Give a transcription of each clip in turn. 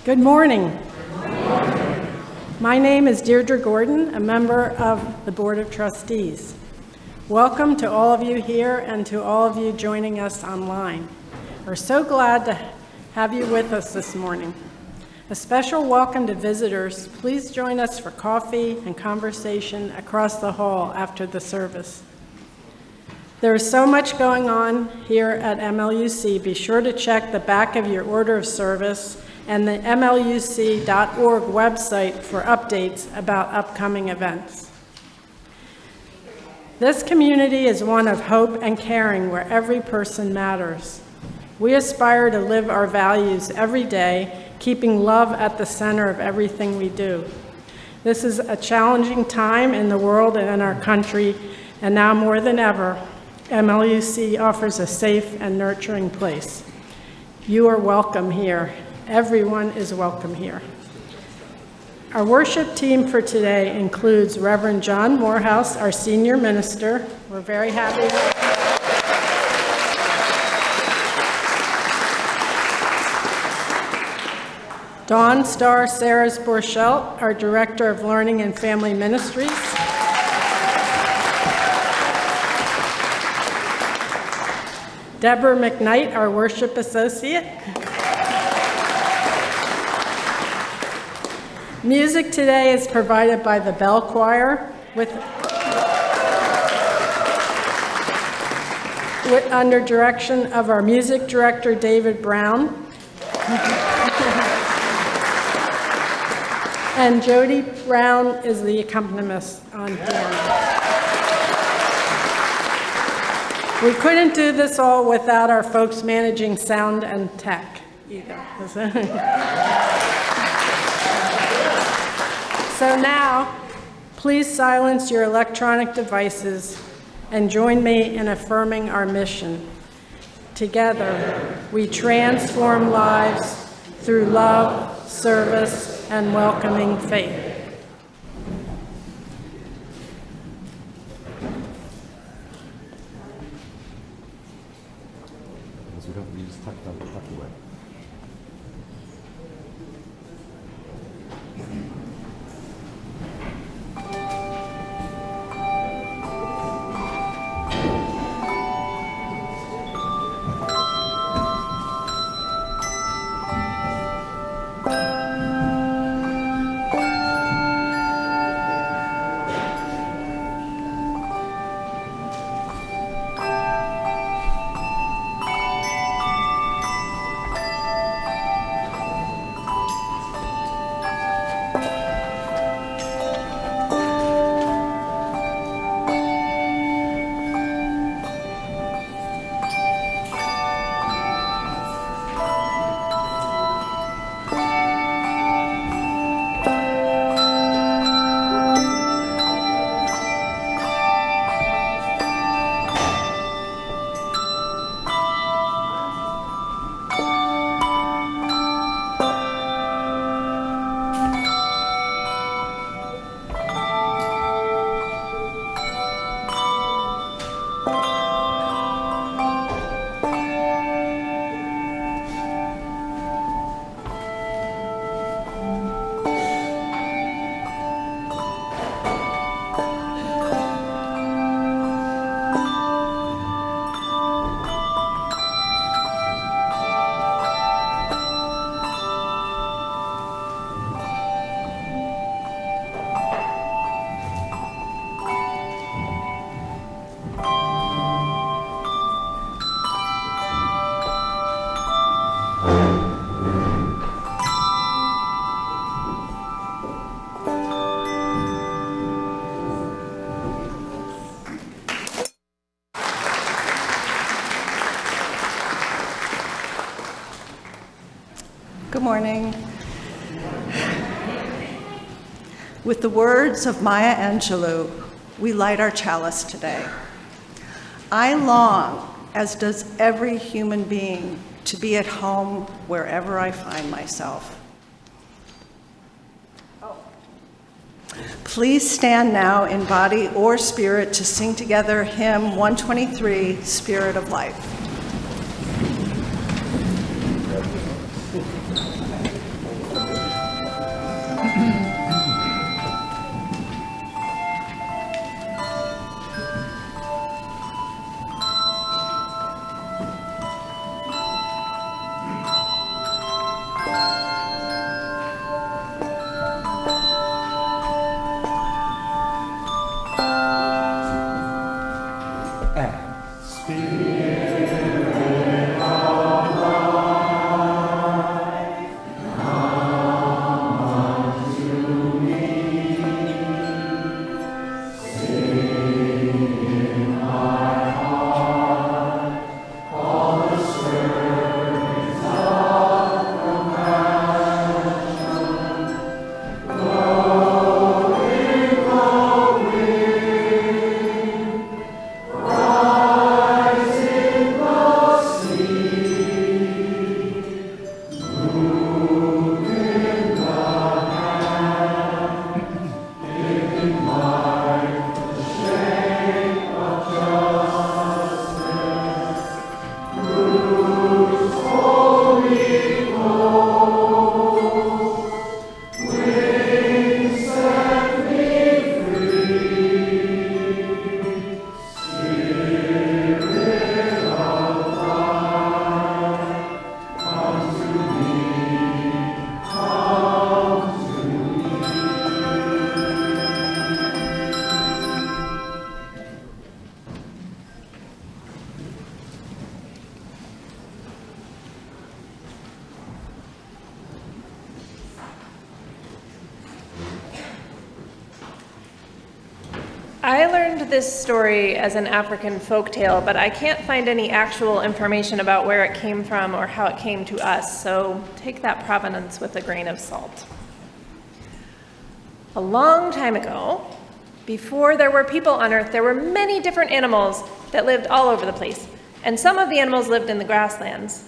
Good morning. My name is Deirdre Gordon, a member of the Board of Trustees. Welcome to all of you here and to all of you joining us online. We're so glad to have you with us this morning. A special welcome to visitors. Please join us for coffee and conversation across the hall after the service. There is so much going on here at MLUC. Be sure to check the back of your order of service and the MLUC.org website for updates about upcoming events. This community is one of hope and caring where every person matters. We aspire to live our values every day, keeping love at the center of everything we do. This is a challenging time in the world and in our country, and now more than ever, MLUC offers a safe and nurturing place. You are welcome here. Everyone is welcome here. Our worship team for today includes Reverend John Morehouse, our senior minister. We're very happy. Dawn Star Sarahs-Borchelt, our director of learning and family ministries. Deborah McKnight, our worship associate. Music today is provided by the Bell Choir under direction of our music director, David Brown. And Jodie Brown is the accompanist on piano. We couldn't do this all without our folks managing sound and tech either. So now, please silence your electronic devices and join me in affirming our mission. Together, we transform lives through love, service, and welcoming faith. Good morning. With the words of Maya Angelou, we light our chalice today. I long, as does every human being, to be at home wherever I find myself. Please stand now in body or spirit to sing together hymn 123, Spirit of Life. I learned this story as an African folktale, but I can't find any actual information about where it came from or how it came to us, so take that provenance with a grain of salt. A long time ago, before there were people on Earth, there were many different animals that lived all over the place, and some of the animals lived in the grasslands.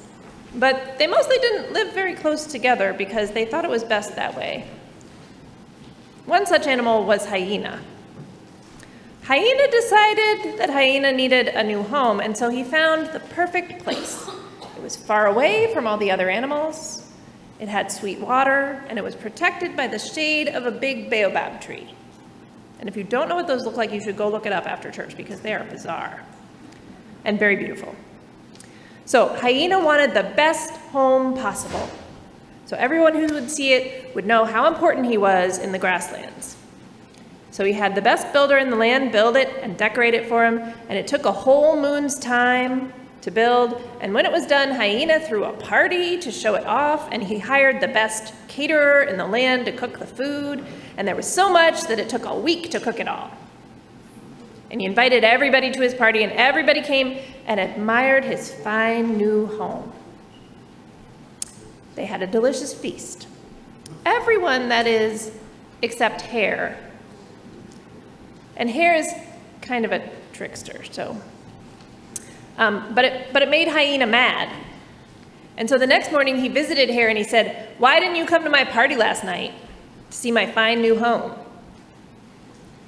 But they mostly didn't live very close together because they thought it was best that way. One such animal was hyena. Hyena decided that hyena needed a new home, and so he found the perfect place. It was far away from all the other animals, it had sweet water, and it was protected by the shade of a big baobab tree. And if you don't know what those look like, you should go look it up after church because they are bizarre and very beautiful. So hyena wanted the best home possible. So everyone who would see it would know how important he was in the grasslands. So he had the best builder in the land build it and decorate it for him, and it took a whole moon's time to build, and when it was done, hyena threw a party to show it off, and he hired the best caterer in the land to cook the food, and there was so much that it took a week to cook it all. And he invited everybody to his party, and everybody came and admired his fine new home. They had a delicious feast. Everyone, that is, except Hare. And Hare is kind of a trickster, so. But it made hyena mad. And so the next morning he visited Hare and he said, "Why didn't you come to my party last night to see my fine new home?"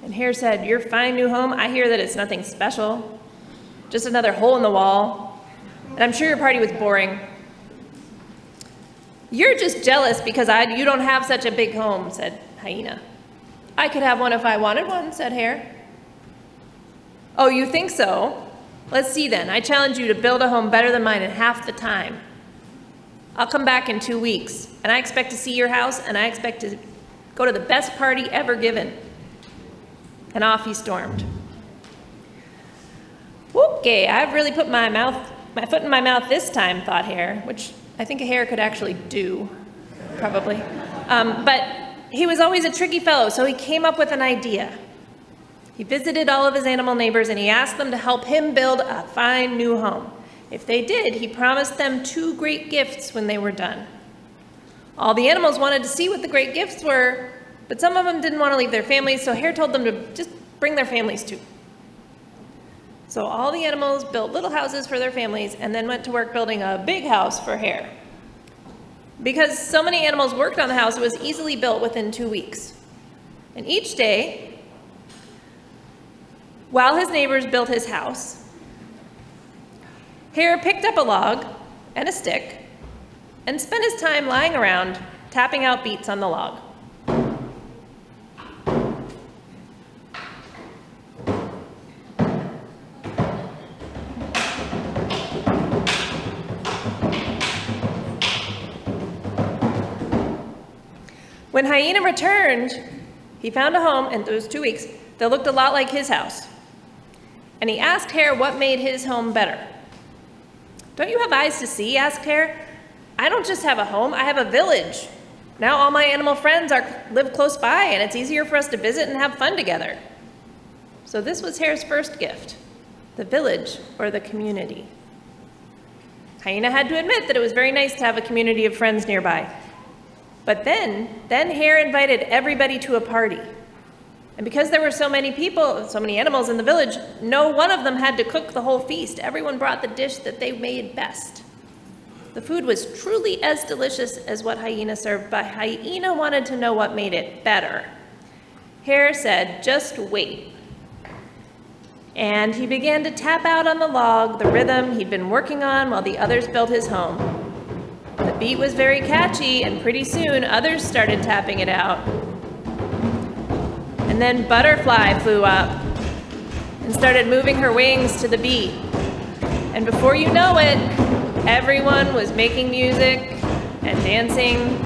And Hare said, "Your fine new home? I hear that it's nothing special, just another hole in the wall. And I'm sure your party was boring." "You're just jealous because you don't have such a big home," said hyena. "I could have one if I wanted one," said Hare. "Oh, you think so? Let's see then. I challenge you to build a home better than mine in half the time. I'll come back in 2 weeks, and I expect to see your house, and I expect to go to the best party ever given." And off he stormed. "Okay, I've really put my foot in my mouth this time," thought Hare, which I think a hare could actually do, probably. But he was always a tricky fellow, so he came up with an idea. He visited all of his animal neighbors and he asked them to help him build a fine new home. If they did, he promised them 2 great gifts when they were done. All the animals wanted to see what the great gifts were, but some of them didn't want to leave their families, so Hare told them to just bring their families too. So all the animals built little houses for their families and then went to work building a big house for Hare. Because so many animals worked on the house, it was easily built within 2 weeks. And each day, while his neighbors built his house, Hare picked up a log and a stick and spent his time lying around tapping out beats on the log. When hyena returned, he found a home in those 2 weeks that looked a lot like his house. And he asked Hare what made his home better. "Don't you have eyes to see?" asked Hare. "I don't just have a home, I have a village. Now all my animal friends live close by, and it's easier for us to visit and have fun together." So this was Hare's first gift, the village or the community. Hyena had to admit that it was very nice to have a community of friends nearby. But then Hare invited everybody to a party. And because there were so many people, so many animals in the village, no one of them had to cook the whole feast. Everyone brought the dish that they made best. The food was truly as delicious as what hyena served, but hyena wanted to know what made it better. Hare said, "Just wait." And he began to tap out on the log the rhythm he'd been working on while the others built his home. The beat was very catchy, and pretty soon others started tapping it out. And then Butterfly flew up and started moving her wings to the beat. And before you know it, everyone was making music and dancing.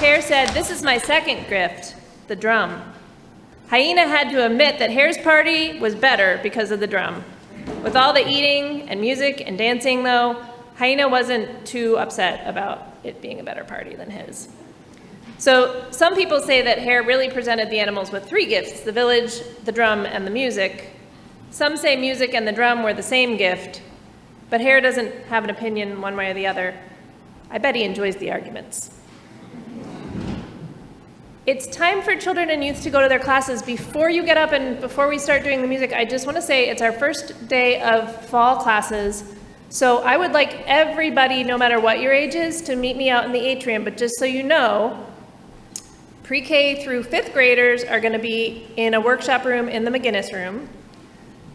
Hare said, "This is my second gift. the drum. Hyena had to admit that Hare's party was better because of the drum. With all the eating and music and dancing, though, Hyena wasn't too upset about it being a better party than his. So some people say that Hare really presented the animals with 3 gifts: the village, the drum, and the music. Some say music and the drum were the same gift, but Hare doesn't have an opinion one way or the other. I bet he enjoys the arguments. It's time for children and youth to go to their classes. Before you get up and before we start doing the music, I just want to say it's our first day of fall classes. So I would like everybody, no matter what your age is, to meet me out in the atrium. But just so you know, pre-K through 5th graders are going to be in a workshop room in the McGinnis room.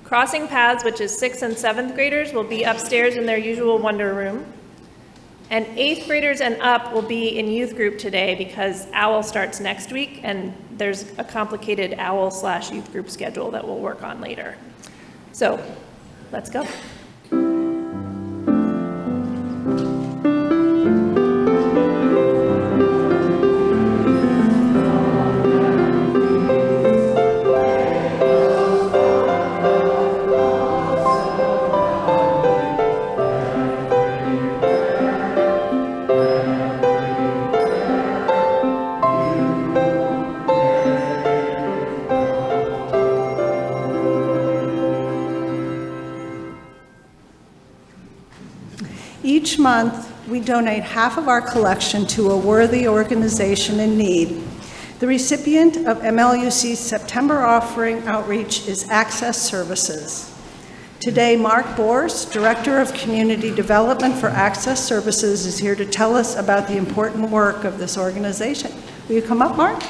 Crossing Paths, which is 6th and 7th graders, will be upstairs in their usual wonder room. And 8th graders and up will be in youth group today because OWL starts next week, and there's a complicated OWL/youth group schedule that we'll work on later. So, let's go. Each month, we donate half of our collection to a worthy organization in need. The recipient of MLUC's September offering outreach is Access Services. Today, Mark Boorse, Director of Community Development for Access Services, is here to tell us about the important work of this organization. Will you come up, Mark?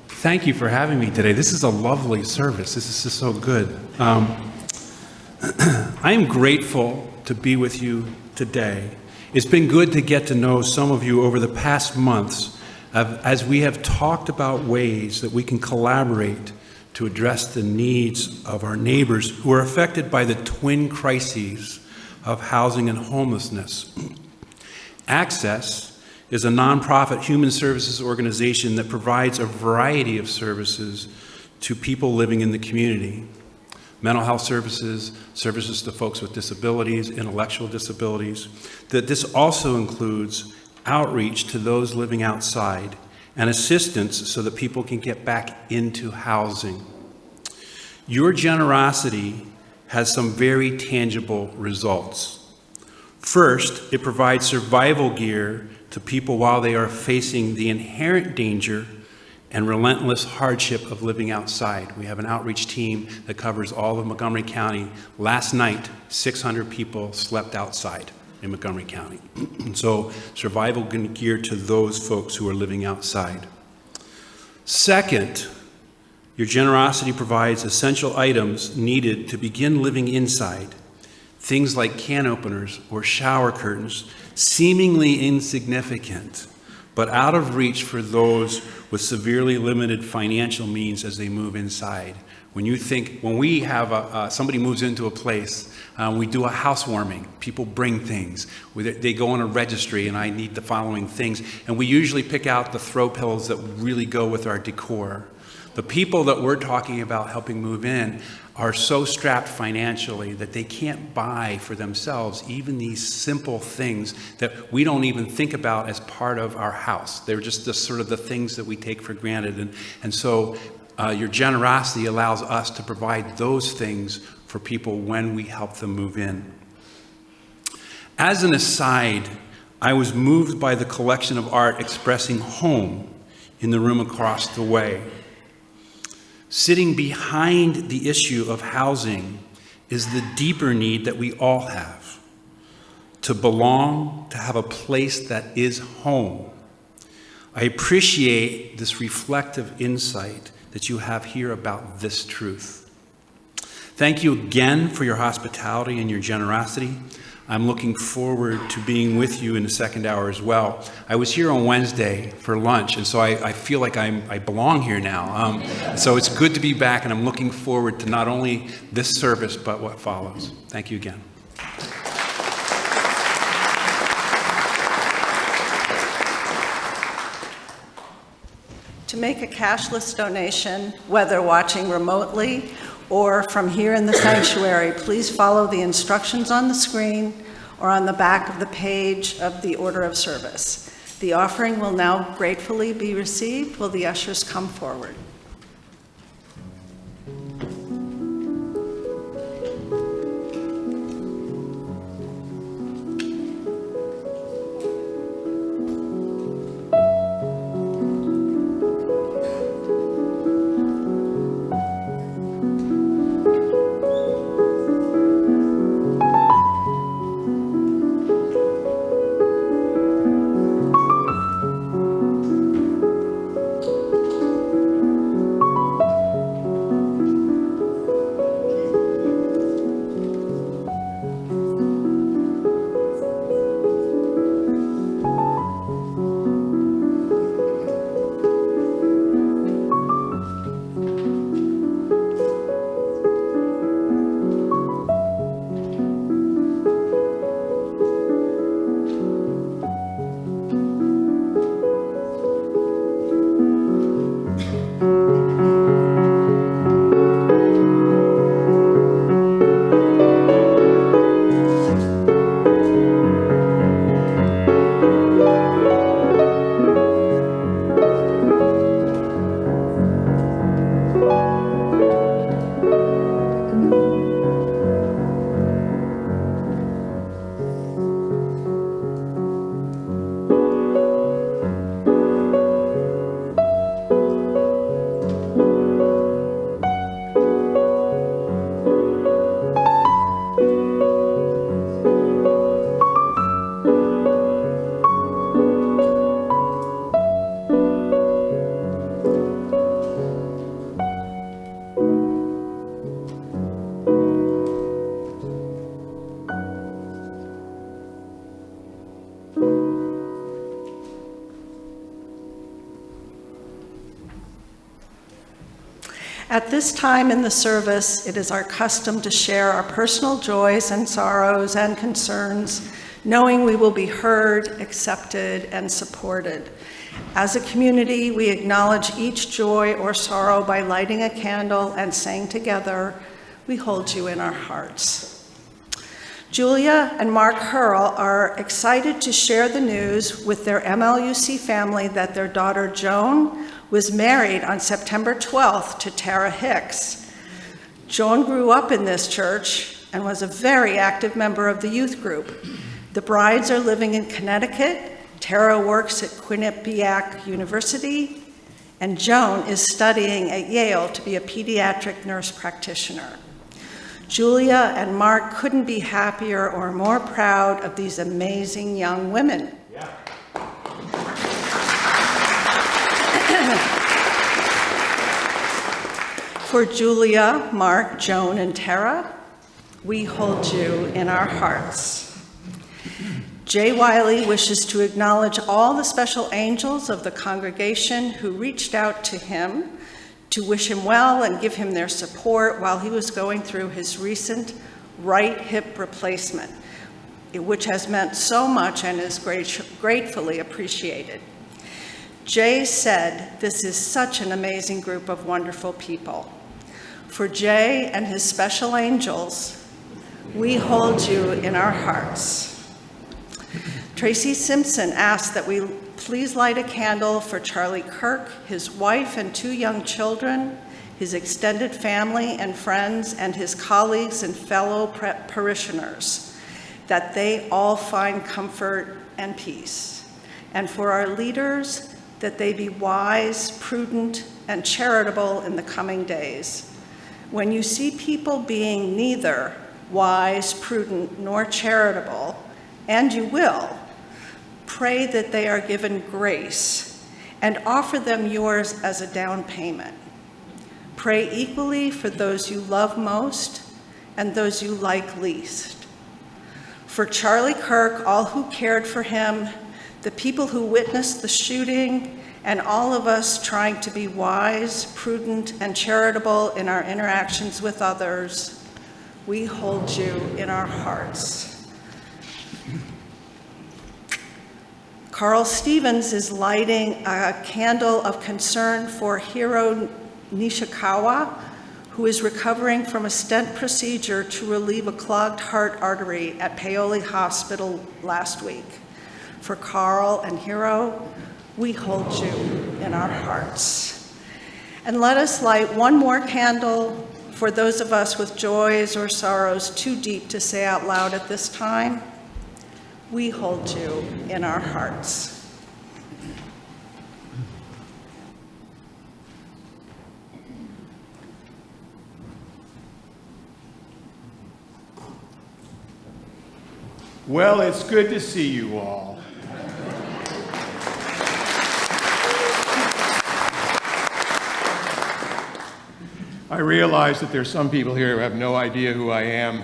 Thank you for having me today. This is a lovely service. This is just so good. I am grateful to be with you today. It's been good to get to know some of you over the past months as we have talked about ways that we can collaborate to address the needs of our neighbors who are affected by the twin crises of housing and homelessness. Access is a nonprofit human services organization that provides a variety of services to people living in the community. Mental health services, services to folks with disabilities, intellectual disabilities. That this also includes outreach to those living outside and assistance so that people can get back into housing. Your generosity has some very tangible results. First, it provides survival gear to people while they are facing the inherent danger and relentless hardship of living outside. We have an outreach team that covers all of Montgomery County. Last night, 600 people slept outside in Montgomery County. And so survival gear to those folks who are living outside. Second, your generosity provides essential items needed to begin living inside. Things like can openers or shower curtains, seemingly insignificant, but out of reach for those with severely limited financial means as they move inside. When we have somebody moves into a place, we do a housewarming. People bring things. They go on a registry, and I need the following things. And we usually pick out the throw pillows that really go with our decor. The people that we're talking about helping move in are so strapped financially that they can't buy for themselves even these simple things that we don't even think about as part of our house. They're just the sort of the things that we take for granted. And so your generosity allows us to provide those things for people when we help them move in. As an aside, I was moved by the collection of art expressing home in the room across the way. Sitting behind the issue of housing is the deeper need that we all have. To belong, to have a place that is home. I appreciate this reflective insight that you have here about this truth. Thank you again for your hospitality and your generosity. I'm looking forward to being with you in the second hour as well. I was here on Wednesday for lunch, and so I feel like I belong here now. So it's good to be back, and I'm looking forward to not only this service, but what follows. Thank you again. To make a cashless donation, whether watching remotely or from here in the sanctuary, please follow the instructions on the screen or on the back of the page of the order of service. The offering will now gratefully be received. Will the ushers come forward? At this time in the service, it is our custom to share our personal joys and sorrows and concerns, knowing we will be heard, accepted, and supported. As a community, we acknowledge each joy or sorrow by lighting a candle and saying together, "We hold you in our hearts." Julia and Mark Hurl are excited to share the news with their MLUC family that their daughter Joan was married on September 12th to Tara Hicks. Joan grew up in this church and was a very active member of the youth group. The brides are living in Connecticut. Tara works at Quinnipiac University, and Joan is studying at Yale to be a pediatric nurse practitioner. Julia and Mark couldn't be happier or more proud of these amazing young women. Yeah. For Julia, Mark, Joan, and Tara, we hold you in our hearts. Jay Wiley wishes to acknowledge all the special angels of the congregation who reached out to him to wish him well and give him their support while he was going through his recent right hip replacement, which has meant so much and is gratefully appreciated. Jay said, "This is such an amazing group of wonderful people." For Jay and his special angels, we hold you in our hearts. Tracy Simpson asked that we please light a candle for Charlie Kirk, his wife and 2 young children, his extended family and friends, and his colleagues and fellow parishioners, that they all find comfort and peace. And for our leaders, that they be wise, prudent, and charitable in the coming days. When you see people being neither wise, prudent, nor charitable, and you will, pray that they are given grace and offer them yours as a down payment. Pray equally for those you love most and those you like least. For Charlie Kirk, all who cared for him, the people who witnessed the shooting, and all of us trying to be wise, prudent, and charitable in our interactions with others, we hold you in our hearts. Carl Stevens is lighting a candle of concern for Hare Nishikawa, who is recovering from a stent procedure to relieve a clogged heart artery at Paoli Hospital last week. For Carl and Hare, we hold you in our hearts. And let us light one more candle for those of us with joys or sorrows too deep to say out loud at this time. We hold you in our hearts. Well, it's good to see you all. I realize that there's some people here who have no idea who I am.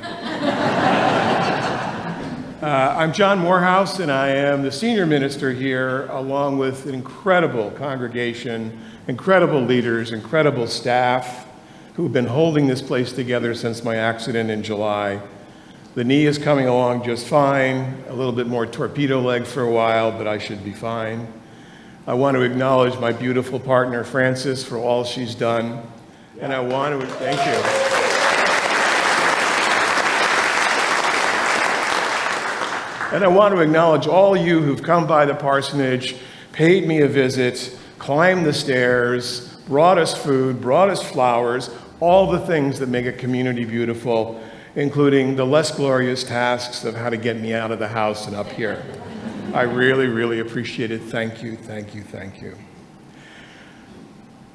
I'm John Morehouse, and I am the senior minister here, along with an incredible congregation, incredible leaders, incredible staff who've been holding this place together since my accident in July. The knee is coming along just fine, a little bit more torpedo leg for a while, but I should be fine. I want to acknowledge my beautiful partner, Frances, for all she's done. And I want to, thank you. And I want to acknowledge all you who've come by the parsonage, paid me a visit, climbed the stairs, brought us food, brought us flowers, all the things that make a community beautiful, including the less glorious tasks of how to get me out of the house and up here. I really, really appreciate it. Thank you, thank you, thank you.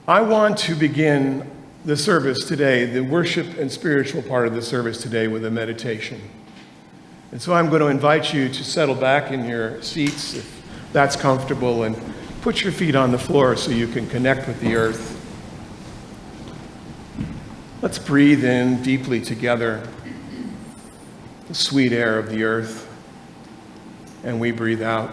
I want to begin the service today, the worship and spiritual part of the service today, with a meditation. And so I'm going to invite you to settle back in your seats, if that's comfortable, and put your feet on the floor so you can connect with the earth. Let's breathe in deeply together the sweet air of the earth, and we breathe out.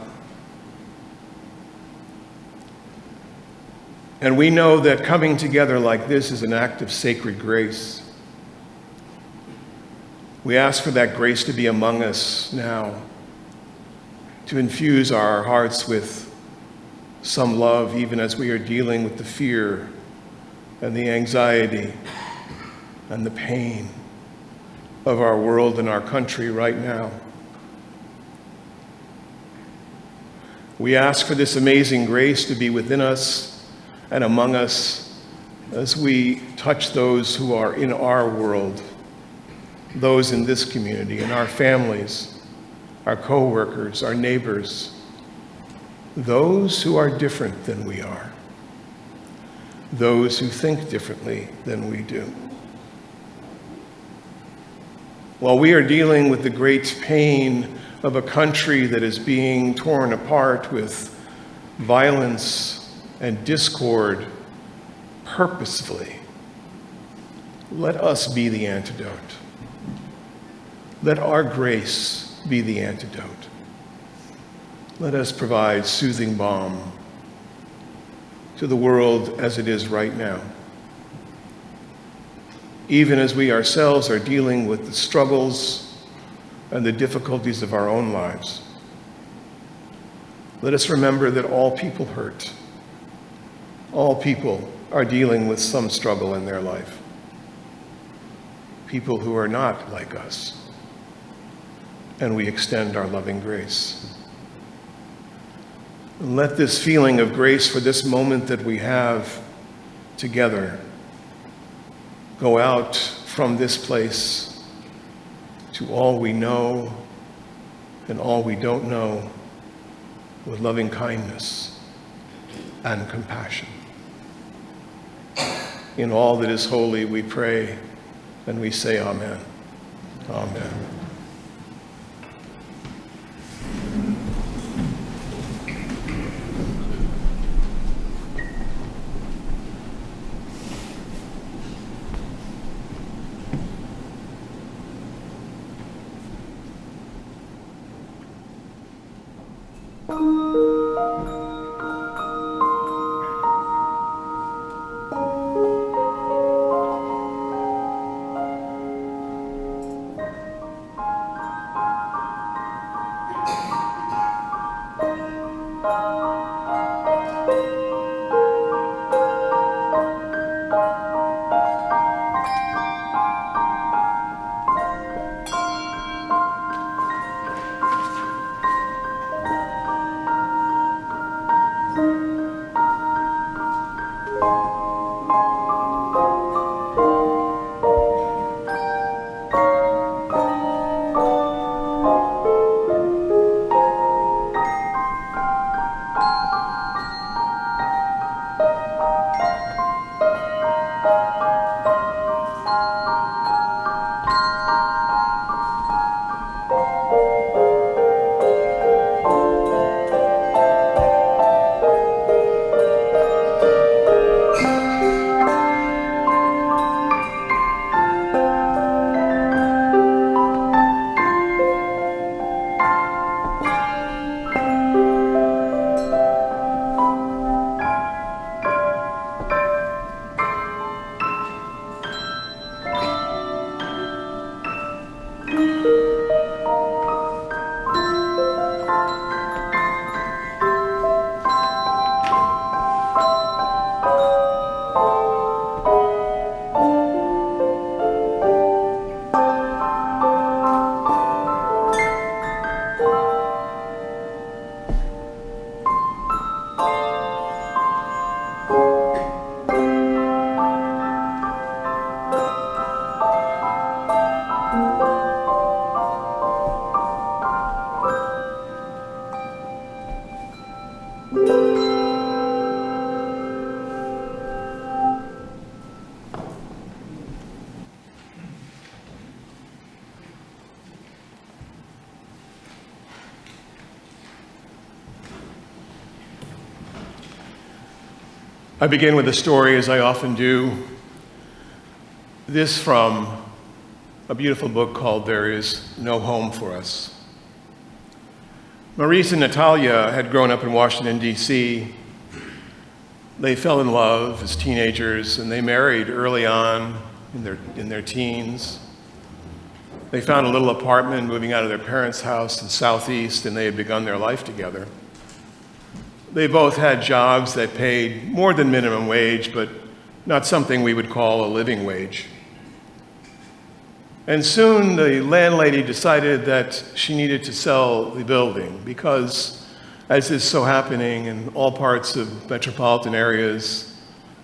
And we know that coming together like this is an act of sacred grace. We ask for that grace to be among us now, to infuse our hearts with some love, even as we are dealing with the fear and the anxiety and the pain of our world and our country right now. We ask for this amazing grace to be within us and among us as we touch those who are in our world, those in this community, in our families, our co-workers, our neighbors, those who are different than we are, those who think differently than we do. While we are dealing with the great pain of a country that is being torn apart with violence and discord purposefully, let us be the antidote. Let our grace be the antidote. Let us provide soothing balm to the world as it is right now, even as we ourselves are dealing with the struggles and the difficulties of our own lives. Let us remember that all people hurt. All people are dealing with some struggle in their life. People who are not like us. And we extend our loving grace. And let this feeling of grace for this moment that we have together go out from this place to all we know and all we don't know, with loving kindness and compassion. In all that is holy, we pray and we say amen. Amen. I begin with a story, as I often do. This from a beautiful book called There Is No Home for Us. Maurice and Natalia had grown up in Washington, D.C. They fell in love as teenagers, and they married early on in their teens. They found a little apartment moving out of their parents' house in Southeast, and they had begun their life together. They both had jobs that paid more than minimum wage, but not something we would call a living wage. And soon the landlady decided that she needed to sell the building because, as is so happening in all parts of metropolitan areas,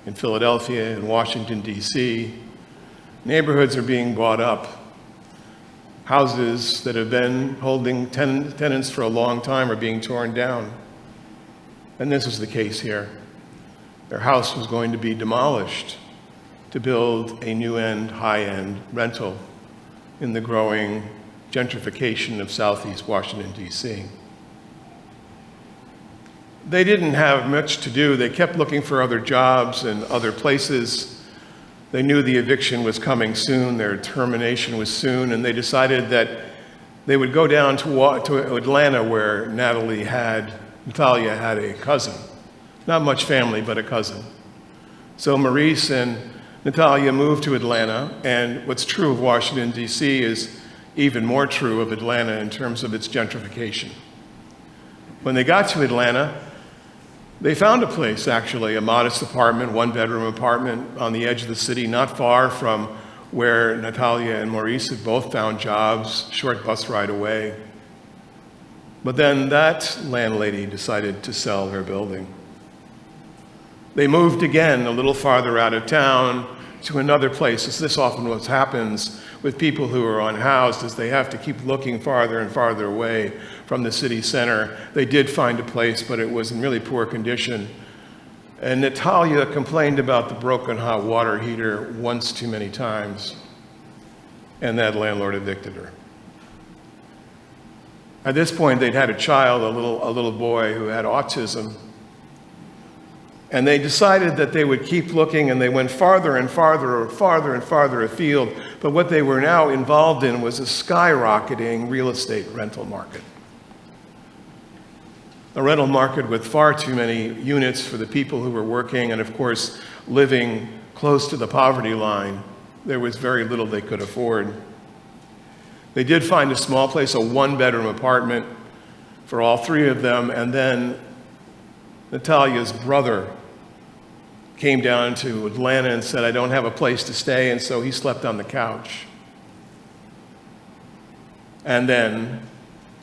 in Philadelphia and Washington, D.C., neighborhoods are being bought up. Houses that have been holding tenants for a long time are being torn down. And this was the case here. Their house was going to be demolished to build a new-end, high-end rental in the growing gentrification of Southeast Washington, D.C. They didn't have much to do. They kept looking for other jobs and other places. They knew the eviction was coming soon, their termination was soon, and they decided that they would go down to Atlanta where Natalia had a cousin. Not much family, but a cousin. So Maurice and Natalia moved to Atlanta, and what's true of Washington, D.C. is even more true of Atlanta in terms of its gentrification. When they got to Atlanta, they found a place, actually, a modest apartment, one-bedroom apartment on the edge of the city, not far from where Natalia and Maurice had both found jobs, short bus ride away. But then that landlady decided to sell her building. They moved again a little farther out of town to another place, as this often what happens with people who are unhoused, is they have to keep looking farther and farther away from the city center. They did find a place, but it was in really poor condition. And Natalia complained about the broken hot water heater once too many times, and that landlord evicted her. At this point, they'd had a child, a little boy who had autism. And they decided that they would keep looking, and they went farther and farther afield. But what they were now involved in was a skyrocketing real estate rental market. A rental market with far too many units for the people who were working, and of course, living close to the poverty line. There was very little they could afford. They did find a small place, a one-bedroom apartment for all three of them, and then Natalia's brother came down to Atlanta and said, I don't have a place to stay, and so he slept on the couch. And then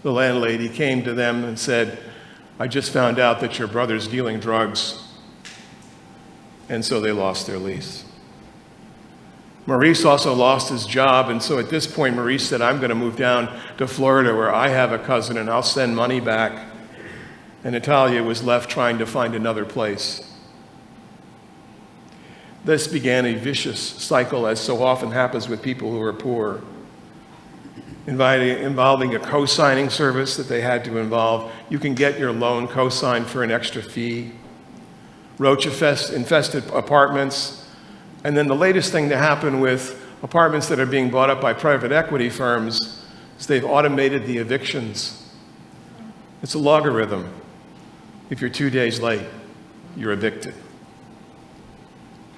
the landlady came to them and said, I just found out that your brother's dealing drugs. And so they lost their lease. Maurice also lost his job, and so at this point, Maurice said, I'm going to move down to Florida where I have a cousin and I'll send money back. And Natalia was left trying to find another place. This began a vicious cycle, as so often happens with people who are poor, involving a co-signing service that they had to involve. You can get your loan co-signed for an extra fee. Roach-infested apartments. And then the latest thing to happen with apartments that are being bought up by private equity firms is they've automated the evictions. It's a logarithm. If you're 2 days late, you're evicted.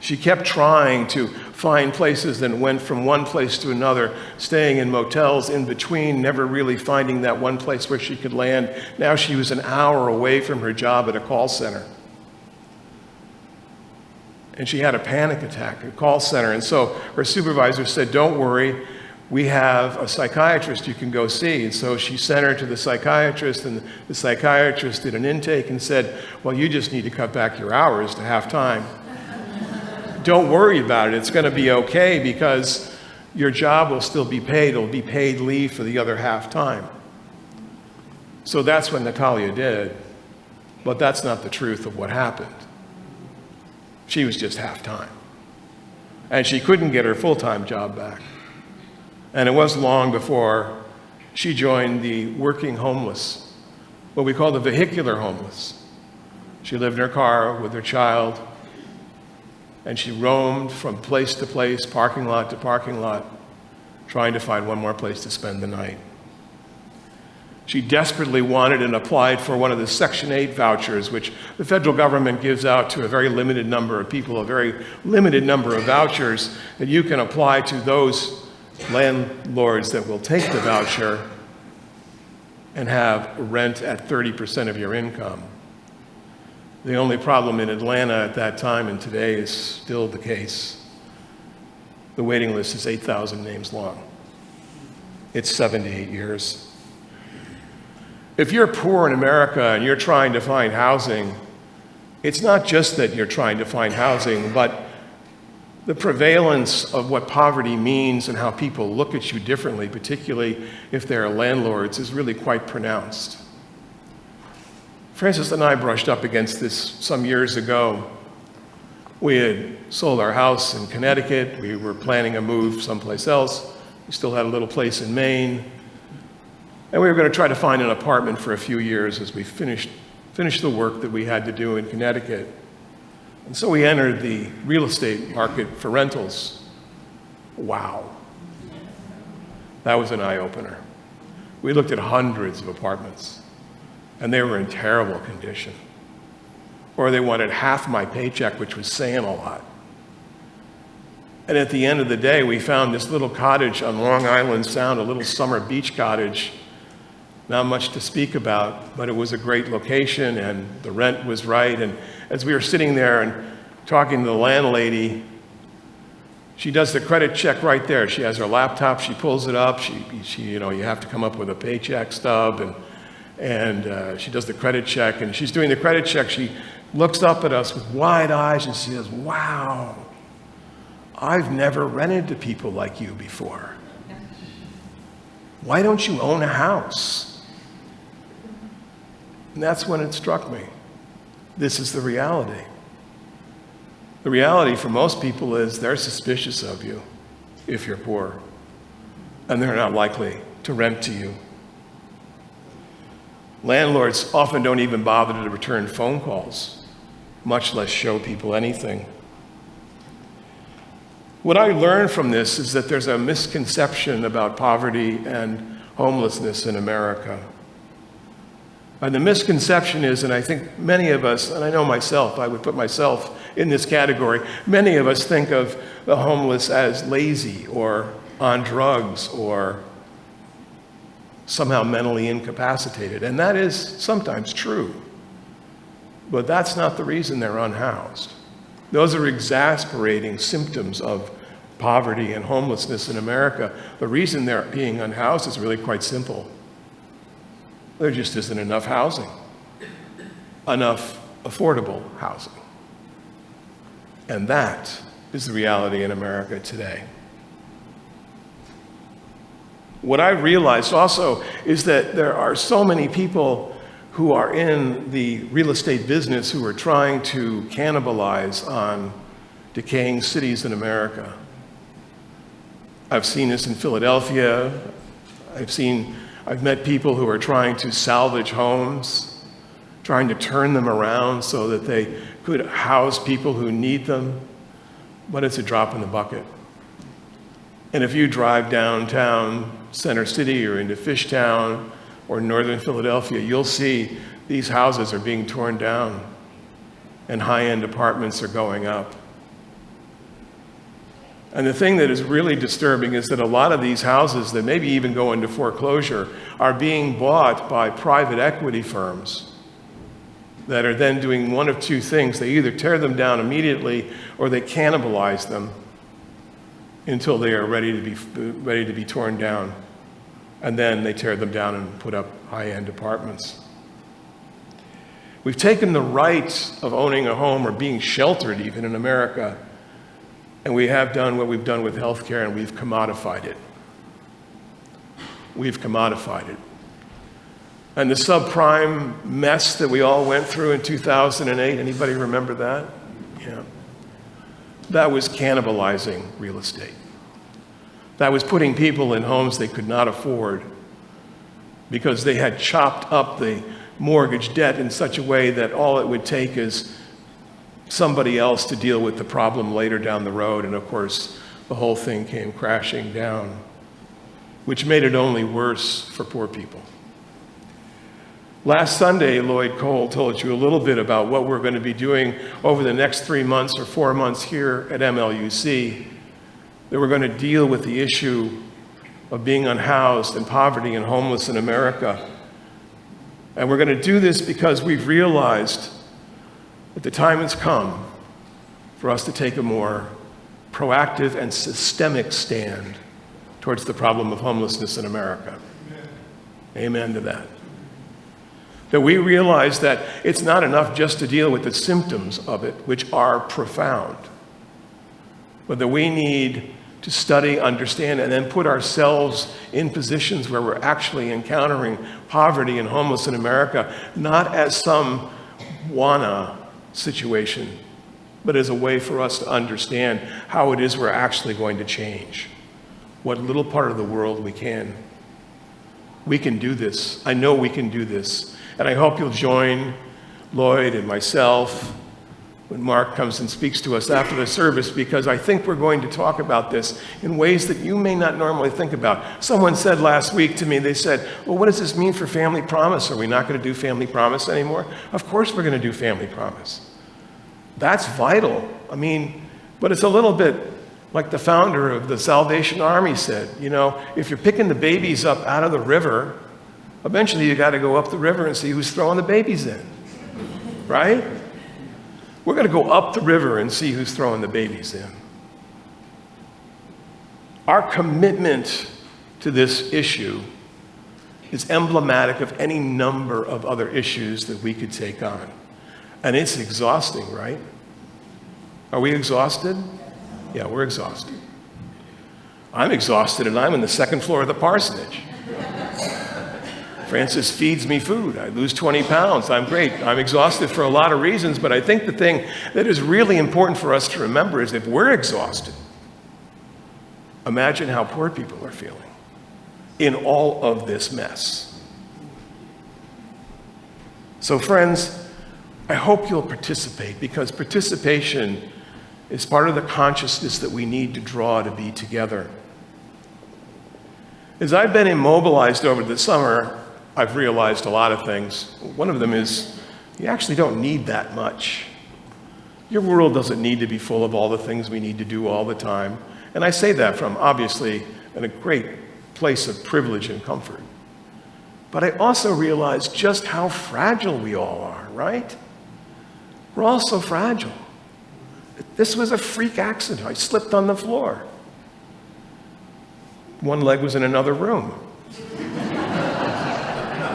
She kept trying to find places and went from one place to another, staying in motels in between, never really finding that one place where she could land. Now she was an hour away from her job at a call center. And she had a panic attack at a call center. And so her supervisor said, don't worry, we have a psychiatrist you can go see. And so she sent her to the psychiatrist, and the psychiatrist did an intake and said, well, you just need to cut back your hours to half-time. Don't worry about it. It's going to be okay because your job will still be paid. It'll be paid leave for the other half-time. So that's what Natalia did. But that's not the truth of what happened. She was just half-time. And she couldn't get her full-time job back. And it wasn't long before she joined the working homeless, what we call the vehicular homeless. She lived in her car with her child, And she roamed from place to place, parking lot to parking lot, trying to find one more place to spend the night. She desperately wanted and applied for one of the Section 8 vouchers, which the federal government gives out to a very limited number of people, a very limited number of vouchers that you can apply to those landlords that will take the voucher and have rent at 30% of your income. The only problem in Atlanta at that time, and today is still the case, the waiting list is 8,000 names long. It's 7 to 8 years. If you're poor in America and you're trying to find housing, it's not just that you're trying to find housing, but the prevalence of what poverty means and how people look at you differently, particularly if they're landlords, is really quite pronounced. Francis and I brushed up against this some years ago. We had sold our house in Connecticut. We were planning a move someplace else. We still had a little place in Maine. And we were going to try to find an apartment for a few years as we finished the work that we had to do in Connecticut. And so we entered the real estate market for rentals. Wow. That was an eye-opener. We looked at hundreds of apartments, and they were in terrible condition. Or they wanted half my paycheck, which was saying a lot. And at the end of the day, we found this little cottage on Long Island Sound, a little summer beach cottage. Not much to speak about, but it was a great location and the rent was right. And as we were sitting there and talking to the landlady, she does the credit check right there. She has her laptop, she pulls it up, you have to come up with a paycheck stub, and she does the credit check. And she's doing the credit check, she looks up at us with wide eyes and she says, "Wow, I've never rented to people like you before. Why don't you own a house?" And that's when it struck me. This is the reality. The reality for most people is they're suspicious of you if you're poor, and they're not likely to rent to you. Landlords often don't even bother to return phone calls, much less show people anything. What I learned from this is that there's a misconception about poverty and homelessness in America. And the misconception is, and I think many of us, and I know myself, I would put myself in this category, many of us think of the homeless as lazy or on drugs or somehow mentally incapacitated. And that is sometimes true. But that's not the reason they're unhoused. Those are exasperating symptoms of poverty and homelessness in America. The reason they're being unhoused is really quite simple. There just isn't enough housing, enough affordable housing. And that is the reality in America today. What I realized also is that there are so many people who are in the real estate business who are trying to cannibalize on decaying cities in America. I've seen this in Philadelphia. I've met people who are trying to salvage homes, trying to turn them around so that they could house people who need them, but it's a drop in the bucket. And if you drive downtown Center City or into Fishtown or northern Philadelphia, you'll see these houses are being torn down and high-end apartments are going up. And the thing that is really disturbing is that a lot of these houses that maybe even go into foreclosure are being bought by private equity firms that are then doing one of two things. They either tear them down immediately or they cannibalize them until they are ready to be torn down. And then they tear them down and put up high-end apartments. We've taken the right of owning a home or being sheltered even in America, and we have done what we've done with healthcare, and we've commodified it. We've commodified it. And the subprime mess that we all went through in 2008, anybody remember that? Yeah. That was cannibalizing real estate. That was putting people in homes they could not afford because they had chopped up the mortgage debt in such a way that all it would take is somebody else to deal with the problem later down the road. And of course, the whole thing came crashing down, which made it only worse for poor people. Last Sunday, Lloyd Cole told you a little bit about what we're going to be doing over the next 3 months or 4 months here at MLUC, that we're going to deal with the issue of being unhoused and poverty and homeless in America. And we're going to do this because we've realized that the time has come for us to take a more proactive and systemic stand towards the problem of homelessness in America. Amen to that. That we realize that it's not enough just to deal with the symptoms of it, which are profound, but that we need to study, understand, and then put ourselves in positions where we're actually encountering poverty and homeless in America, not as some wanna situation, but as a way for us to understand how it is we're actually going to change what little part of the world we can. We can do this. I know we can do this. And I hope you'll join Lloyd and myself when Mark comes and speaks to us after the service, because I think we're going to talk about this in ways that you may not normally think about. Someone said last week to me, they said, well, what does this mean for Family Promise? Are we not going to do Family Promise anymore? Of course we're going to do Family Promise. That's vital. I mean, but it's a little bit like the founder of the Salvation Army said, you know, if you're picking the babies up out of the river, eventually you got to go up the river and see who's throwing the babies in, right? We're going to go up the river and see who's throwing the babies in. Our commitment to this issue is emblematic of any number of other issues that we could take on. And it's exhausting, right? Are we exhausted? Yeah, we're exhausted. I'm exhausted, and I'm on the second floor of the parsonage. Francis feeds me food. I lose 20 pounds. I'm great. I'm exhausted for a lot of reasons, but I think the thing that is really important for us to remember is if we're exhausted, imagine how poor people are feeling in all of this mess. So friends, I hope you'll participate, because participation is part of the consciousness that we need to draw to be together. As I've been immobilized over the summer, I've realized a lot of things. One of them is you actually don't need that much. Your world doesn't need to be full of all the things we need to do all the time. And I say that from obviously a great place of privilege and comfort. But I also realize just how fragile we all are, right? We're all so fragile. This was a freak accident. I slipped on the floor. One leg was in another room.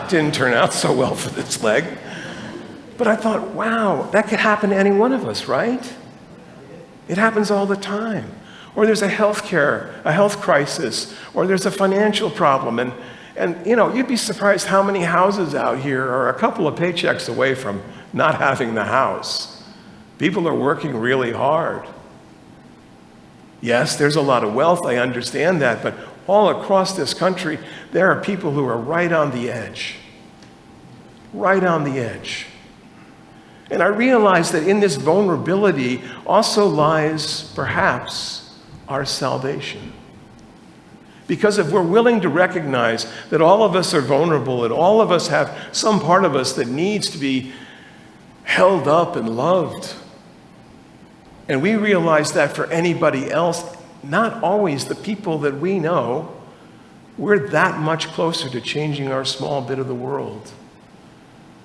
Didn't turn out so well for this leg. But I thought, wow, that could happen to any one of us, right? It happens all the time. Or there's a health crisis, or there's a financial problem. And you know, you'd be surprised how many houses out here are a couple of paychecks away from not having the house. People are working really hard. Yes, there's a lot of wealth, I understand that, but all across this country, there are people who are right on the edge. Right on the edge. And I realize that in this vulnerability also lies, perhaps, our salvation. Because if we're willing to recognize that all of us are vulnerable and all of us have some part of us that needs to be held up and loved, and we realize that for anybody else, not always the people that we know, we're that much closer to changing our small bit of the world.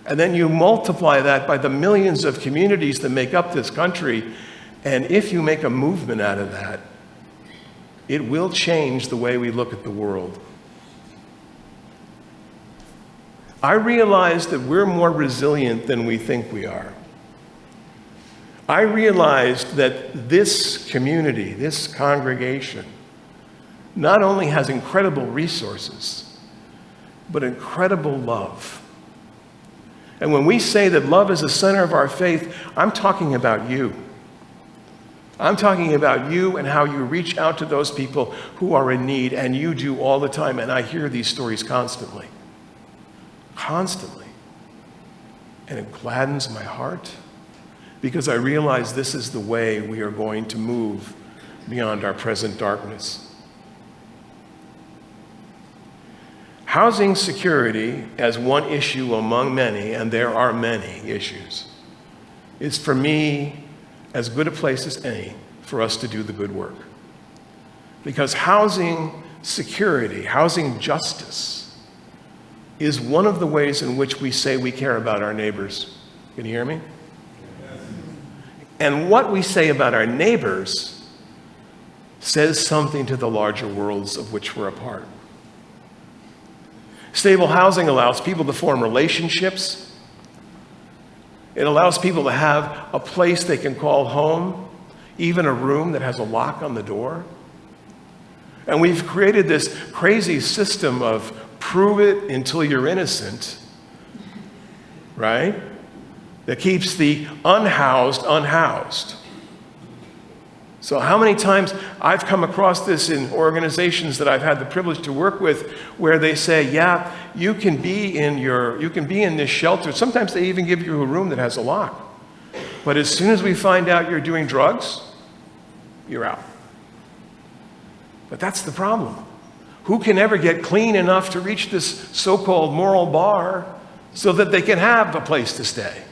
And then you multiply that by the millions of communities that make up this country, and if you make a movement out of that, it will change the way we look at the world. I realize that we're more resilient than we think we are. I realized that this community, this congregation, not only has incredible resources, but incredible love. And when we say that love is the center of our faith, I'm talking about you. I'm talking about you and how you reach out to those people who are in need, and you do all the time, and I hear these stories constantly. Constantly. And it gladdens my heart. because I realize this is the way we are going to move beyond our present darkness. Housing security, as one issue among many, and there are many issues, is for me as good a place as any for us to do the good work. Because housing security, housing justice, is one of the ways in which we say we care about our neighbors. Can you hear me? And what we say about our neighbors says something to the larger worlds of which we're a part. Stable housing allows people to form relationships. It allows people to have a place they can call home, even a room that has a lock on the door. And we've created this crazy system of prove it until you're innocent, right? That keeps the unhoused unhoused. So how many times I've come across this in organizations that I've had the privilege to work with, where they say, yeah, you can be in this shelter. Sometimes they even give you a room that has a lock. But as soon as we find out you're doing drugs, you're out. But that's the problem. Who can ever get clean enough to reach this so-called moral bar so that they can have a place to stay?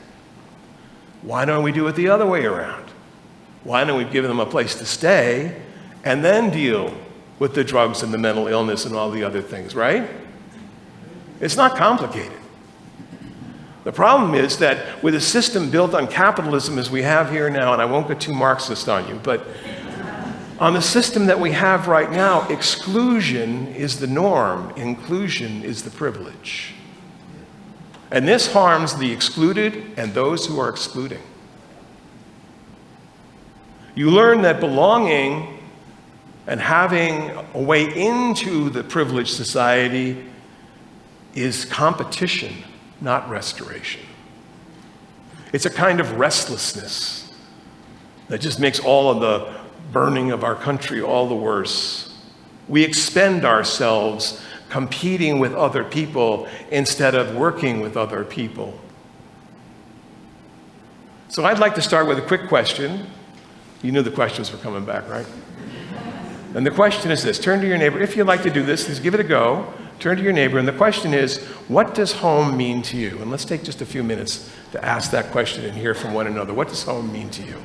Why don't we do it the other way around? Why don't we give them a place to stay and then deal with the drugs and the mental illness and all the other things, right? It's not complicated. The problem is that with a system built on capitalism as we have here now, and I won't get too Marxist on you, but on the system that we have right now, exclusion is the norm, inclusion is the privilege. And this harms the excluded and those who are excluding. You learn that belonging and having a way into the privileged society is competition, not restoration. It's a kind of restlessness that just makes all of the burning of our country all the worse. We expend ourselves competing with other people instead of working with other people. So I'd like to start with a quick question. You knew the questions were coming back, right? And the question is this. Turn to your neighbor. If you'd like to do this, just give it a go. Turn to your neighbor. And the question is, what does home mean to you? And let's take just a few minutes to ask that question and hear from one another. What does home mean to you?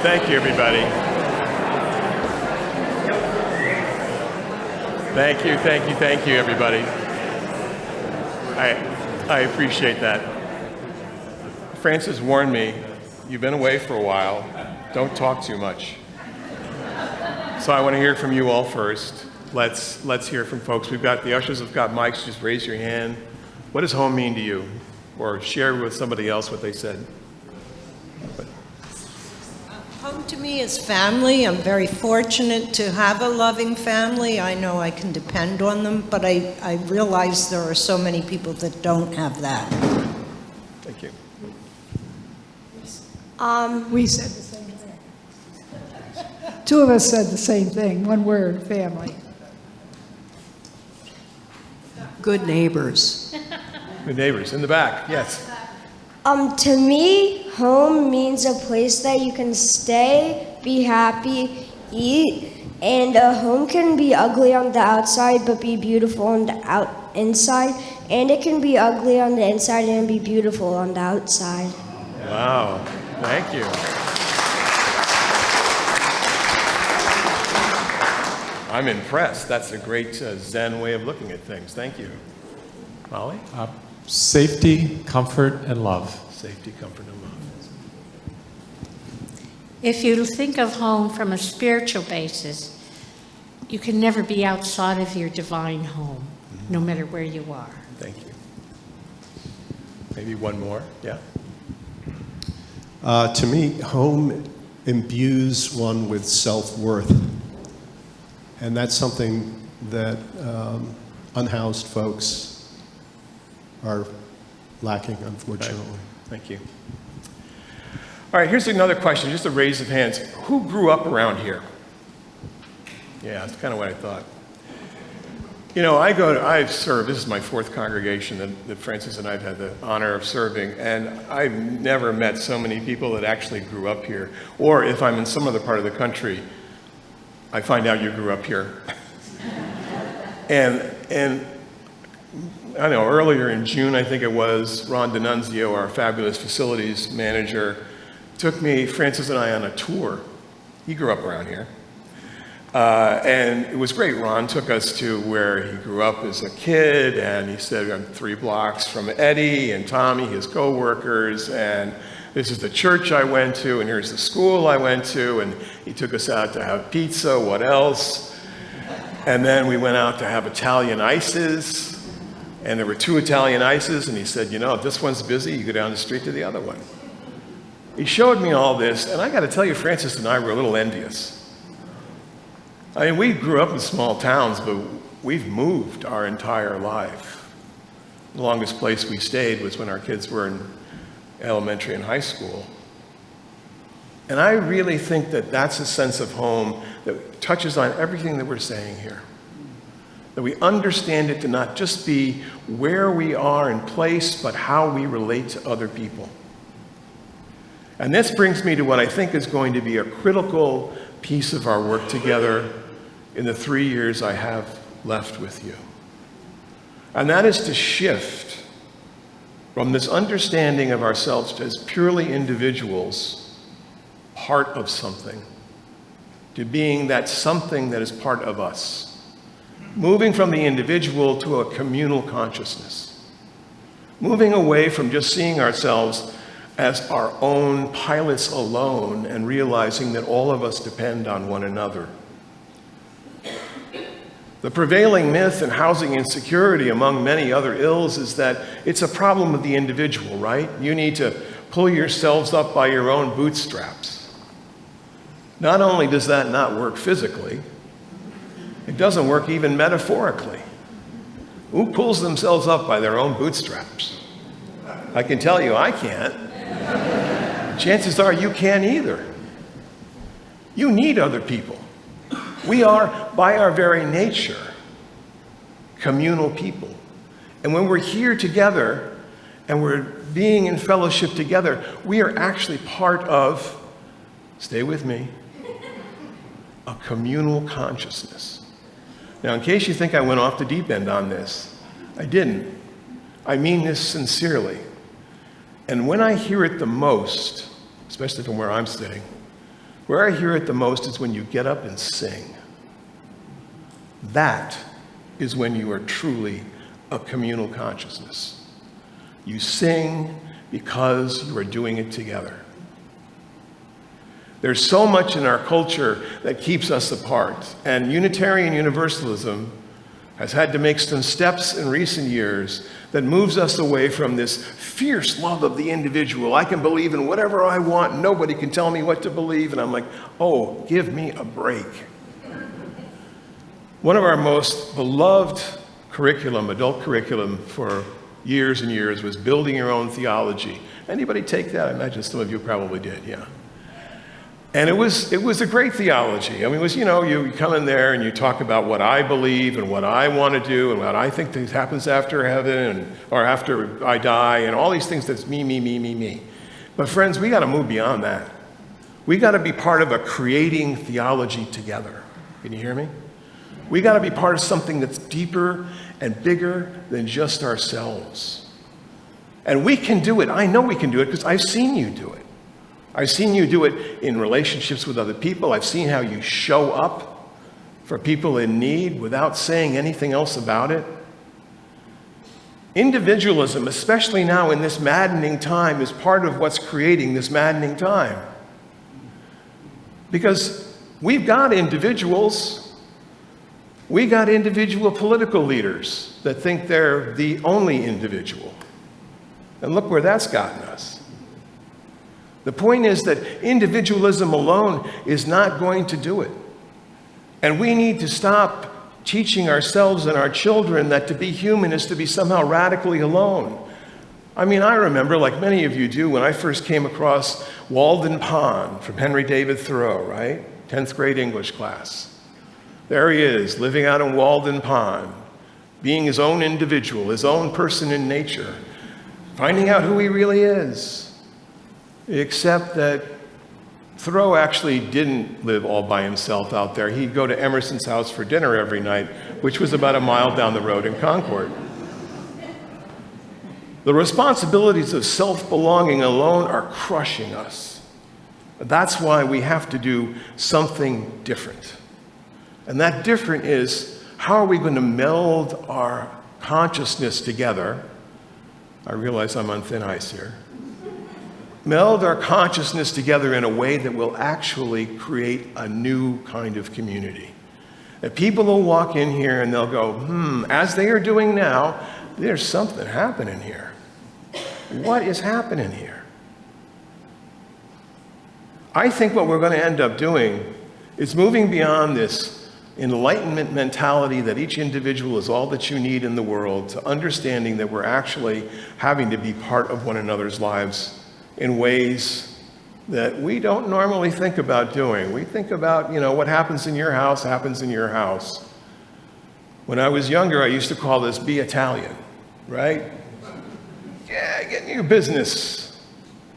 Thank you, everybody. Thank you, everybody. I appreciate that. Francis warned me you've been away for a while. Don't talk too much. So I want to hear from you all first. Let's hear from folks. The ushers have got mics. Just raise your hand. What does home mean to you? Or share with somebody else what they said. Home to me is family. I'm very fortunate to have a loving family. I know I can depend on them, but I realize there are so many people that don't have that. Thank you. We said the same thing. Two of us said the same thing, one word, family. Good neighbors. Good neighbors in the back. Yes. To me, home means a place that you can stay, be happy, eat, and a home can be ugly on the outside but be beautiful on the inside, and it can be ugly on the inside and be beautiful on the outside. Wow. Thank you. I'm impressed. That's a great Zen way of looking at things. Thank you. Molly? Safety, comfort, and love. Safety, comfort, and love. If you think of home from a spiritual basis, you can never be outside of your divine home, no matter where you are. Thank you. Maybe one more. Yeah. To me, home imbues one with self-worth. And that's something that unhoused folks are lacking, unfortunately. Right. Thank you. All right, here's another question, just a raise of hands. Who grew up around here? Yeah, that's kind of what I thought. You know, I've served, this is my fourth congregation that Francis and I have had the honor of serving, and I've never met so many people that actually grew up here. Or if I'm in some other part of the country, I find out you grew up here. and I don't know, earlier in June, I think it was, Ron D'Annunzio, our fabulous facilities manager, took Francis and I on a tour. He grew up around here. And it was great. Ron took us to where he grew up as a kid, and he said, I'm 3 blocks from Eddie and Tommy, his co-workers, and this is the church I went to, and here's the school I went to, and he took us out to have pizza, what else? And then we went out to have Italian ices, and there were 2 Italian ices, and he said, you know, if this one's busy, you go down the street to the other one. He showed me all this, and I got to tell you, Francis and I were a little envious. I mean, we grew up in small towns, but we've moved our entire life. The longest place we stayed was when our kids were in elementary and high school. And I really think that that's a sense of home that touches on everything that we're saying here. That we understand it to not just be where we are in place, but how we relate to other people. And this brings me to what I think is going to be a critical piece of our work together in the 3 years I have left with you. And that is to shift from this understanding of ourselves as purely individuals, part of something, to being that something that is part of us. Moving from the individual to a communal consciousness. Moving away from just seeing ourselves as our own pilots alone and realizing that all of us depend on one another. The prevailing myth in housing insecurity, among many other ills, is that it's a problem of the individual, right? You need to pull yourselves up by your own bootstraps. Not only does that not work physically, it doesn't work even metaphorically. Who pulls themselves up by their own bootstraps? I can tell you I can't. Chances are you can't either. You need other people. We are, by our very nature, communal people. And when we're here together and we're being in fellowship together, we are actually part of, stay with me, a communal consciousness. Now, in case you think I went off the deep end on this, I didn't. I mean this sincerely. And when I hear it the most, especially from where I'm sitting, where I hear it the most is when you get up and sing. That is when you are truly a communal consciousness. You sing because you are doing it together. There's so much in our culture that keeps us apart. And Unitarian Universalism has had to make some steps in recent years that moves us away from this fierce love of the individual. I can believe in whatever I want. Nobody can tell me what to believe. And I'm like, oh, give me a break. One of our most beloved curriculum, adult curriculum for years and years, was building your own theology. Anybody take that? I imagine some of you probably did, yeah. And it was a great theology. I mean, it was, you come in there and you talk about what I believe and what I want to do and what I think happens after heaven or after I die and all these things that's me, me, me, me, me. But friends, we got to move beyond that. We got to be part of a creating theology together. Can you hear me? We got to be part of something that's deeper and bigger than just ourselves. And we can do it. I know we can do it because I've seen you do it. I've seen you do it in relationships with other people. I've seen how you show up for people in need without saying anything else about it. Individualism, especially now in this maddening time, is part of what's creating this maddening time. Because we've got individuals, we got individual political leaders that think they're the only individual. And look where that's gotten us. The point is that individualism alone is not going to do it. And we need to stop teaching ourselves and our children that to be human is to be somehow radically alone. I mean, I remember, like many of you do, when I first came across Walden Pond from Henry David Thoreau, right? 10th grade English class. There he is, living out in Walden Pond, being his own individual, his own person in nature, finding out who he really is. Except that Thoreau actually didn't live all by himself out there. He'd go to Emerson's house for dinner every night, which was about a mile down the road in Concord. The responsibilities of self-belonging alone are crushing us. That's why we have to do something different. And that different is, how are we going to meld our consciousness together? I realize I'm on thin ice here. Meld our consciousness together in a way that will actually create a new kind of community. That people will walk in here and they'll go, as they are doing now, there's something happening here. What is happening here? I think what we're going to end up doing is moving beyond this enlightenment mentality that each individual is all that you need in the world to understanding that we're actually having to be part of one another's lives in ways that we don't normally think about doing. We think about, what happens in your house happens in your house. When I was younger, I used to call this be Italian, right? Yeah, get in your business.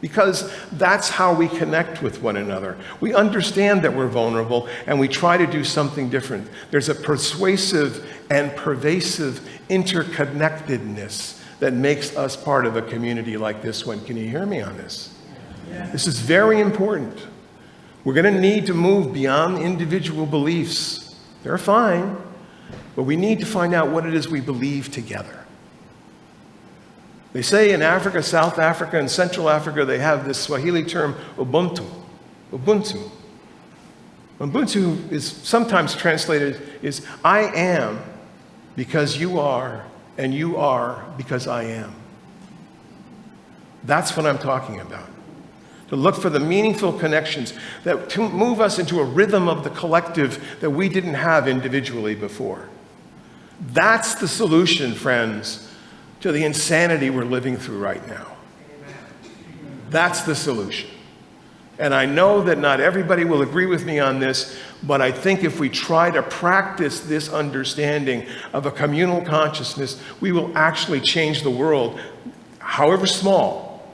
Because that's how we connect with one another. We understand that we're vulnerable and we try to do something different. There's a persuasive and pervasive interconnectedness that makes us part of a community like this one. Can you hear me on this? Yeah. This is very important. We're going to need to move beyond individual beliefs. They're fine, but we need to find out what it is we believe together. They say in Africa, South Africa, and Central Africa, they have this Swahili term, Ubuntu. Ubuntu. Ubuntu is sometimes translated as I am because you are, and you are because I am. That's what I'm talking about. To look for the meaningful connections that move us into a rhythm of the collective that we didn't have individually before. That's the solution, friends, to the insanity we're living through right now. That's the solution. And I know that not everybody will agree with me on this, but I think if we try to practice this understanding of a communal consciousness, we will actually change the world, however small.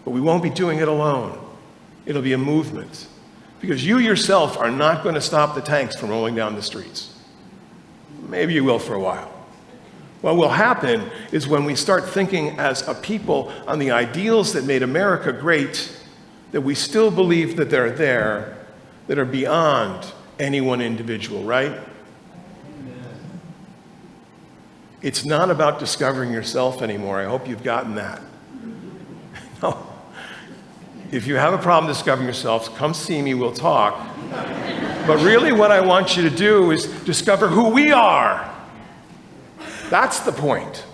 But we won't be doing it alone. It'll be a movement. Because you yourself are not going to stop the tanks from rolling down the streets. Maybe you will for a while. What will happen is when we start thinking as a people on the ideals that made America great, that we still believe that they're there, that are beyond any one individual, right? It's not about discovering yourself anymore. I hope you've gotten that. No. if you have a problem discovering yourselves, come see me, we'll talk. But really what I want you to do is discover who we are. That's the point.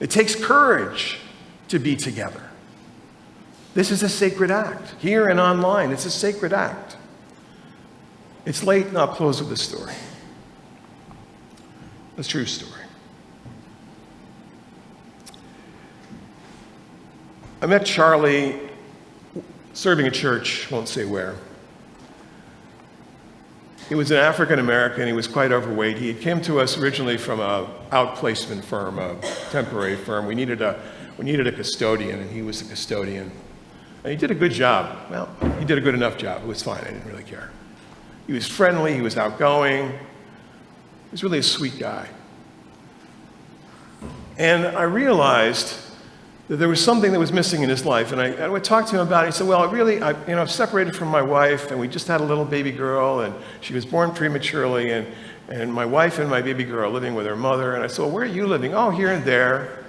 It takes courage to be together. This is a sacred act. Here and online, it's a sacred act. It's late, and I'll close with a story. A true story. I met Charlie serving a church, won't say where. He was an African American. He was quite overweight. He came to us originally from an outplacement firm, a temporary firm. We needed a custodian, and he was the custodian. And he did a good job. Well, he did a good enough job. It was fine. I didn't really care. He was friendly. He was outgoing. He was really a sweet guy. And I realized that there was something that was missing in his life. And I would talk to him about it. He said, well, I'm separated from my wife, and we just had a little baby girl, and she was born prematurely, and my wife and my baby girl are living with her mother. And I said, well, where are you living? Oh, here and there.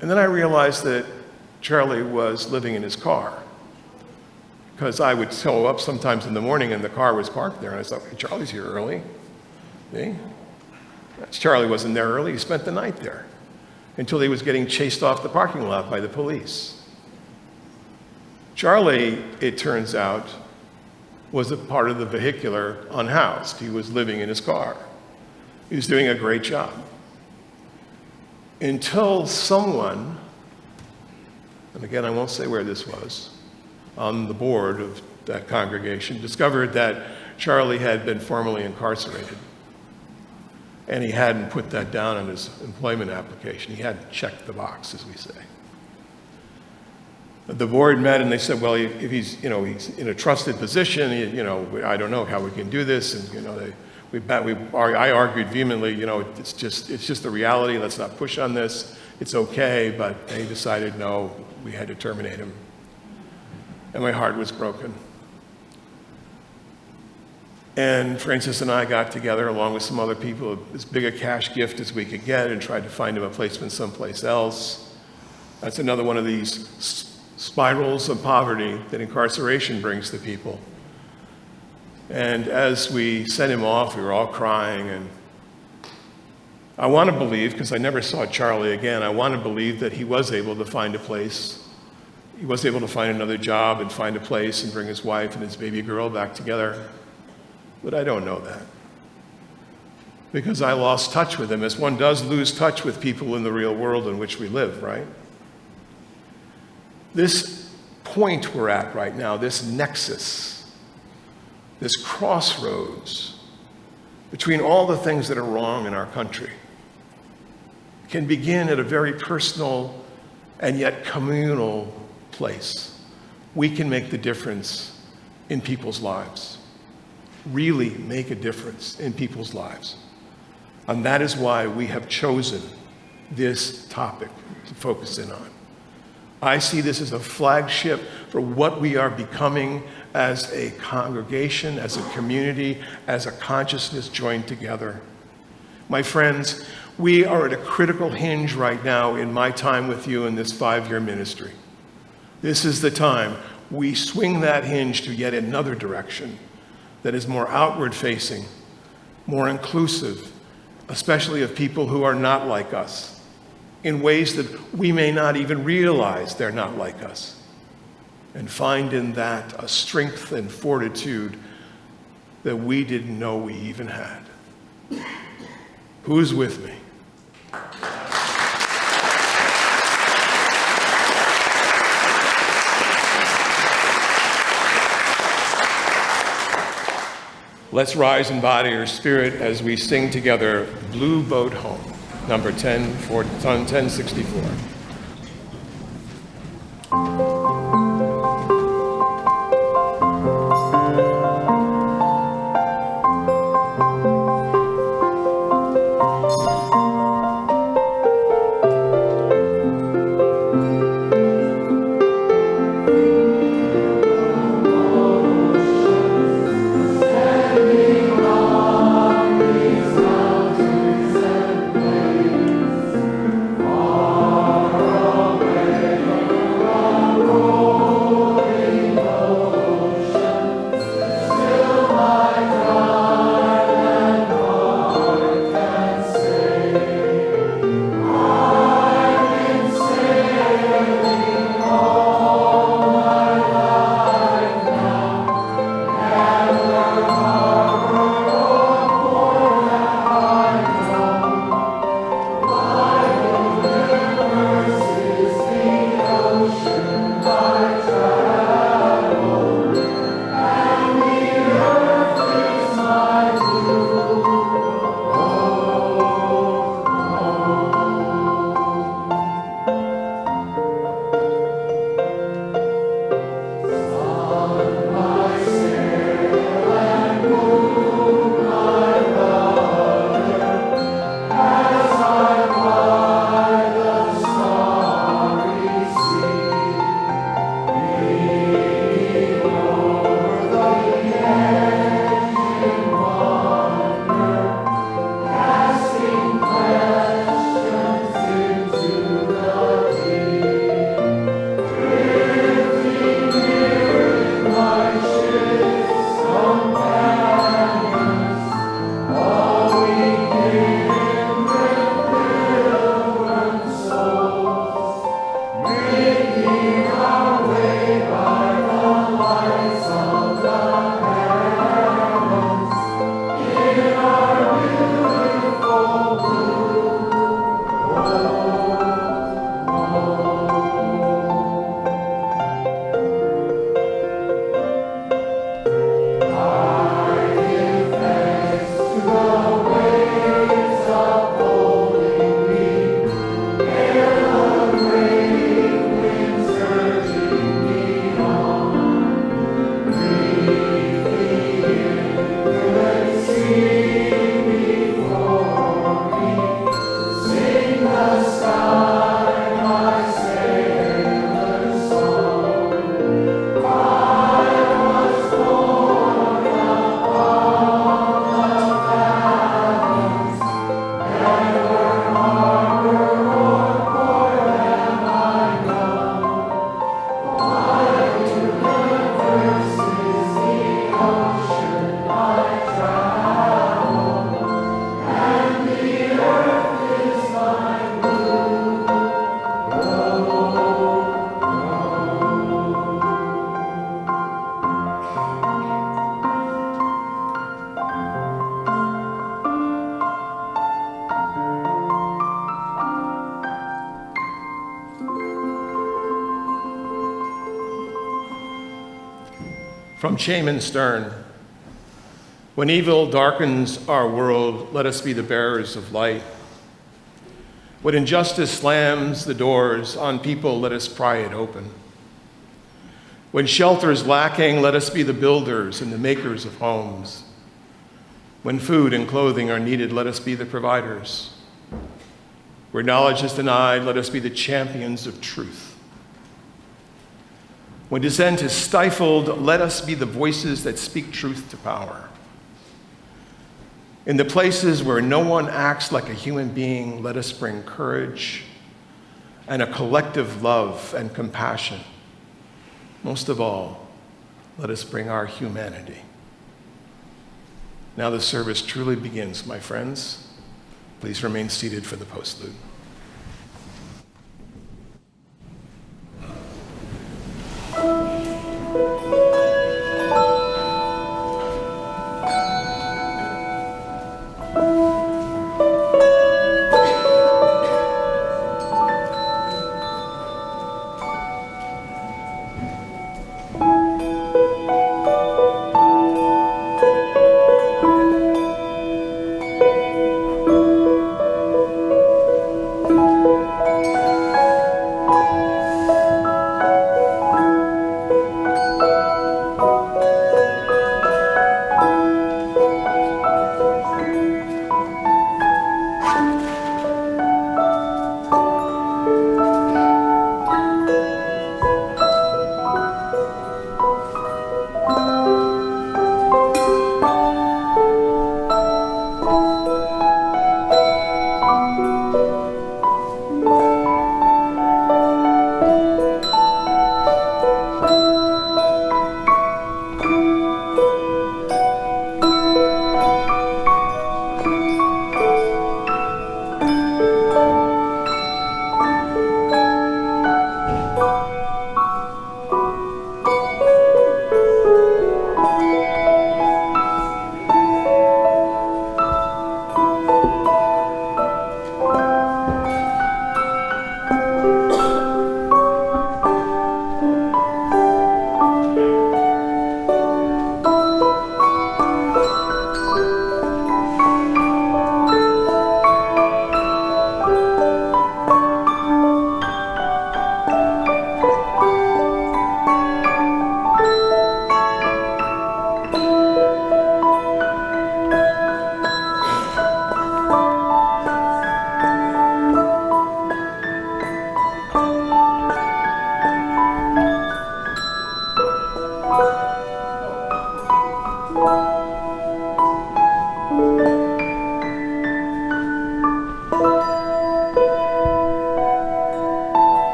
And then I realized that Charlie was living in his car, because I would show up sometimes in the morning and the car was parked there, and I thought, hey, Charlie's here early. See? Charlie wasn't there early. He spent the night there until he was getting chased off the parking lot by the police. Charlie, it turns out, was a part of the vehicular unhoused. He was living in his car. He was doing a great job. Until someone, and again, I won't say where this was, on the board of that congregation, discovered that Charlie had been formerly incarcerated. And he hadn't put that down on his employment application. He hadn't checked the box, as we say. The board met and they said, well, if he's in a trusted position, I don't know how we can do this. And I argued vehemently, it's just the reality. Let's not push on this. It's okay. But they decided, no, we had to terminate him. And my heart was broken. And Francis and I got together, along with some other people, as big a cash gift as we could get, and tried to find him a placement someplace else. That's another one of these spirals of poverty that incarceration brings to people. And as we sent him off, we were all crying. And I want to believe, because I never saw Charlie again, I want to believe that he was able to find a place. He was able to find another job and find a place and bring his wife and his baby girl back together. But I don't know that, because I lost touch with him, as one does lose touch with people in the real world in which we live, right? This point we're at right now, this nexus, this crossroads between all the things that are wrong in our country, can begin at a very personal and yet communal place. We can make the difference in people's lives. Really make a difference in people's lives. And that is why we have chosen this topic to focus in on. I see this as a flagship for what we are becoming as a congregation, as a community, as a consciousness joined together. My friends, we are at a critical hinge right now in my time with you in this 5-year ministry. This is the time we swing that hinge to yet another direction that is more outward facing, more inclusive, especially of people who are not like us, in ways that we may not even realize they're not like us, and find in that a strength and fortitude that we didn't know we even had. Who's with me? Let's rise in body or spirit as we sing together Blue Boat Home, number 1064. Our From Shaman Stern, when evil darkens our world, let us be the bearers of light. When injustice slams the doors on people, let us pry it open. When shelter is lacking, let us be the builders and the makers of homes. When food and clothing are needed, let us be the providers. Where knowledge is denied, let us be the champions of truth. When dissent is stifled, let us be the voices that speak truth to power. In the places where no one acts like a human being, let us bring courage and a collective love and compassion. Most of all, let us bring our humanity. Now the service truly begins, my friends. Please remain seated for the postlude.